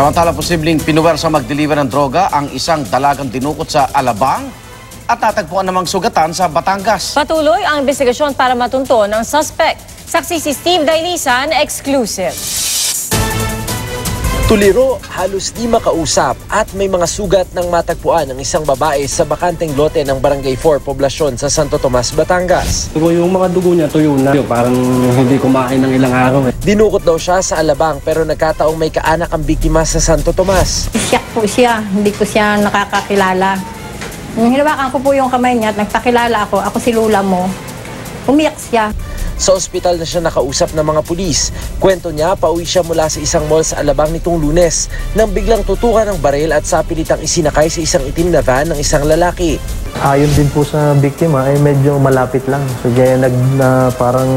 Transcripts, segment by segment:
Samantala, posibleng pinuwersa mag-deliver ng droga ang isang dalagang dinukot sa Alabang at natagpuan namang sugatan sa Batangas. Patuloy ang investigasyon para matunto ng suspect. Saksi si Steve Dailisan, exclusive. Tuliro, halos di makausap at may mga sugat ng matagpuan ng isang babae sa bakanteng lote ng Barangay 4, Poblasyon sa Santo Tomas, Batangas. Yung mga dugo niya tuyo na, parang hindi kumain ng ilang araw. Dinukot daw siya sa Alabang pero nagkataong may kaanak ang biktima sa Santo Tomas. Siyak po siya, hindi ko siya nakakakilala. Hinawakan ko po yung kamay niya at nagpakilala ako si Lula mo. Umiyak siya. Sa ospital na siya nakausap ng mga pulis. Kwento niya, pauwi siya mula sa isang mall sa Alabang nitong Lunes nang biglang tutukan ng baril at sa pilitang isinakay sa isang itim na van ng isang lalaki. Ayon din po sa biktima ay medyo malapit lang. So kaya parang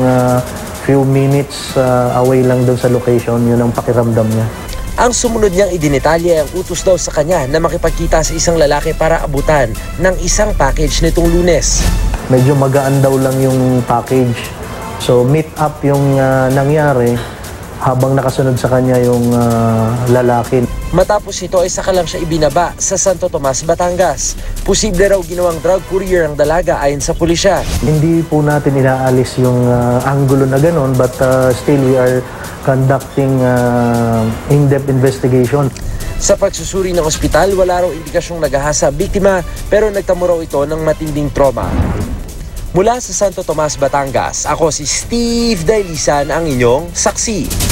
few minutes away lang doon sa location, yun ang pakiramdam niya. Ang sumunod niyang idinitalye ang utos daw sa kanya na makipagkita sa isang lalaki para abutan ng isang package nitong Lunes. Medyo magaan daw lang yung package. So meet up yung nangyari habang nakasunod sa kanya yung lalaki. Matapos ito ay saka lang siya ibinaba sa Santo Tomas, Batangas. Posible raw ginawang drug courier ang dalaga ayon sa pulisya. Hindi po natin inaalis yung anggulo na ganun, but still we are conducting in-depth investigation. Sa pagsusuri ng ospital, wala raw indikasyong nagahasa biktima pero nagtamo raw ito ng matinding trauma. Mula sa Santo Tomas, Batangas, ako si Steve Dailisan, ang inyong saksi.